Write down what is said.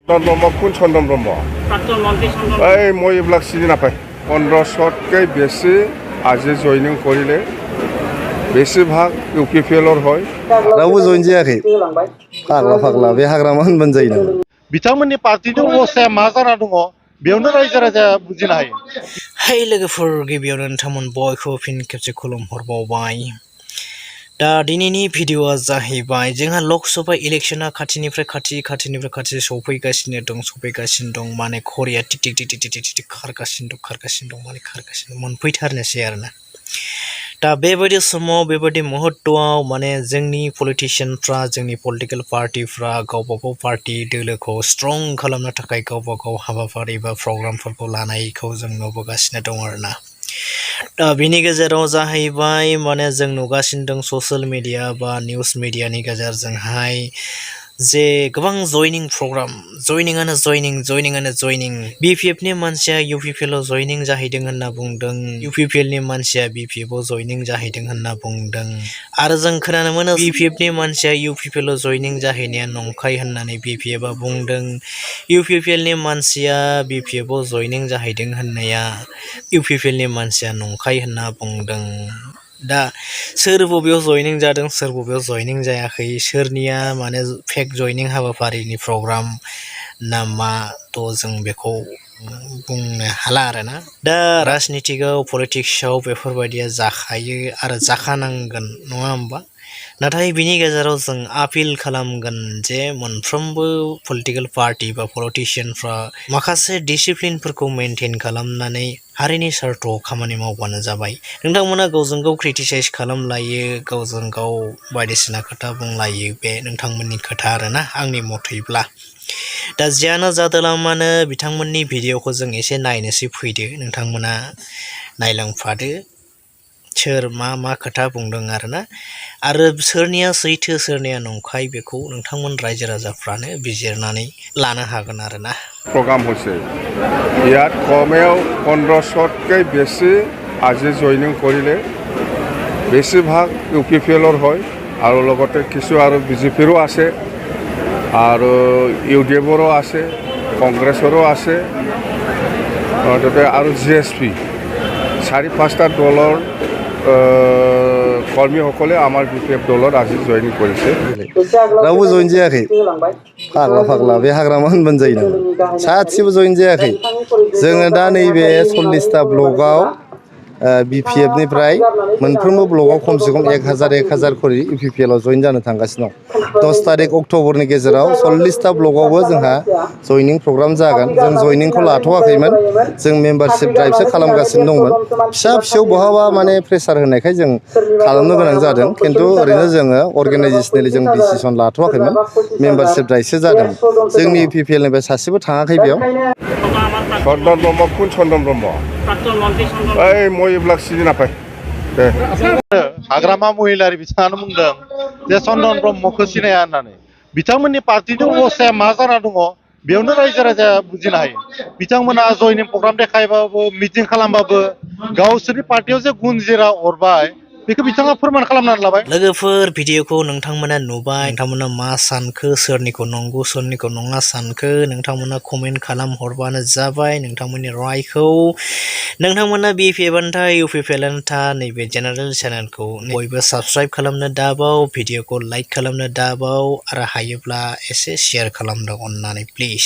ब्रह्म कुन चन्दन ब्रह्म এই মই এইবিলাক চিনি নাপায় 1500তকৈ বেছি আজি জইনিং কৰিলে বেছিভাগ UPPL হয় रावबो जइन जायाखै फाग्ला बे हाग्रामा होनबानो जायो नामा बिथांमोननि पार्टिनि अबस्थाया मा जाना दङ बेयावनो रायजो राजाया बुजिनो हायो Hey लोगोफोर गिबियावनो नोंथांमोन बयखौबो फिन खेबसे खुलुमहरबावबाय दा दिनैनि भिडिअआ जाहैबाय जोंहा लकसभा इलेक्शना खाथिनिफ्राय खाथि सफैगासिनो दं माने घरिया टिक टिक खारगासिनो दं माने खारगासिनो मोनफैथारनोसै आरोना दा बेबायदि समाव बेबायदि मुहूर्तआव माने जोंनि पलिटिशियानफ्रा जोंनि पलिटिकल पार्टिफ्रा गावबागाव पार्टि दोलोखौ स्ट्रं खालामनो थाखाय गावबागाव हाबाफारि बा प्रग्रामफोरखौ लानायखौ जों नुबोगासिनो दं आरोना दा बिनि गेजेराव जाहैबाय माने जों नुगासिनो दं ससियेल मिडिया बा निउस मिडियानि गेजेरजोंहाय जे गोबां जयनिं प्रग्राम जयनिंआनो जयनिं BPF नि मानसिया UPPL आव जयनिं जाहैदों होनना बुंदों UPPL नि मानसिया BPF आव जयनिं जाहैदों होनना बुंदों आरो जों खोनानो मोनो BPF नि मानसिया UPPL आव जयनिं जाहैनाया नंखाय होननानै BPF आ बुंदों UPPL नि मानसिया BPF आव जयनिं जाहैदों होननाया UPPL नि मानसिया नंखाय होनना बुंदों दा सोर बबेयाव जयनिं जादों सोर बबेयाव जयनिं जायाखै सोरनिया माने फेक जयनिं हाबाफारिनि प्रग्राम नामा थ' जों बेखौ बुंनो हाला आरोना दा राजनितिकआव पलिटिक्सआव बेफोरबायदिया जाखायो आरो जाखानांगोन नङा होमबा नाथाय बिनि गेजेराव जों आपिल खालामगोन जे मोनफ्रोमबो पलिटिकल पार्टि बा पलिटिशियानफ्रा माखासे डिसिप्लिनफोरखौ मेनटेन खालामनानै हारिनि स्वार्थआव खामानि मावबानो जाबाय नोंथांमोना गावजों गाव क्रिटिसाइज खालामलायो गावजों गाव बायदिसिना खोथा बुंलायो बे नोंथांमोननि खोथा आरोना आंनि मथैब्ला दा जियानो जादोला मानो बिथांमोननि भिडिअखौ जों एसे नायनोसै फैदो नोंथांमोना नायलांफादो सोर मा खोथा बुंदों आरोना आरो सोरनिया सैथो सोरनिया नंखाय बेखौ नोंथांमोन रायजो राजाफ्रानो बिजिरनानै लानो हागोन आरोना প্ৰগ্ৰাম হৈছে ইয়াত কমেও 1500তকৈ বেছি আজি জইনিং কৰিলে বেছিভাগ UPPL হয় আৰু লগতে কিছু আৰু BJPৰো আছে আৰু UDFৰো আছে কংগ্ৰেছৰো আছে আৰু GSP 4-5টা দলৰ কৰ্মীসকলে আমাৰ BPF দলত আজি জইনিং কৰিছে रावबो जइन जायाखै फाग्ला बे हाग्रामा होनबानो जायो नामा सासेबो जइन जायाखै जोङो दा नैबे 40टा ब्लकआव BPF निफ्राय मोनफ्रोमबो ब्लकआव खमसे खम 1000 खरि UPPL आव जइन जानो थांगासिनो दं 10 तारिख अक्ट'बरनि गेजेराव 40टा ब्लकआवबो जोंहा जइनिं प्रग्राम जागोन जों जइनिंखौ लाथ'वाखैमोन जों मेम्बारशिप ड्राइभसो खालामगासिनो दंमोन फिसा बहाबा माने प्रेसार होनायखाय जों खालामनो गोनां जादों खिन्थु ओरैनो जोङो अर्गानाइजेसनेलि जों डिसिसन लाथ'वाखैमोन मेम्बारशिप ड्राइभसो जादों जोंनि UPPL निफ्राय सासेबो थाङाखै बेयाव चन्दन ब्रह्म कुन चन्दन ब्रह्म এই মই এইবিলাক চিনি নাপায় हाग्रामा महिलारि बिथाङानो बुंदों जे चन्दन ब्रह्मखौ सिनाया होननानै बिथांमोननि पार्टिनि अबस्थाया मा जाना दङ बेयावनो रायजो राजाया बुजिनो हायो बिथांमोना जयनिं प्रग्राम देखायबाबो मिटिं खालामबाबो गावसोरनि पार्टियाव जे गुन जेरा अरबाय बेखौ बिथाङा फोरमान खालामनानै लाबाय लोगोफोर भिडिअखौ नोंथांमोना नुबाय नोंथांमोना मा सानखो सोरनिखौ नंगौ सोरनिखौ नङा सानखो नोंथांमोना कमेन्ट खालाम हरबानो जाबाय नोंथांमोननि रायखौ नोंथांमोना BPF आन्था UPPL आन्था नैबे जेनेरेल चेनेलखौ बयबो साबस्क्राइब खालामनो दाबाव भिडिअखौ लाइक खालामनो दाबाव आरो हायोब्ला एसे शेयार खालामदो अननानै प्लिज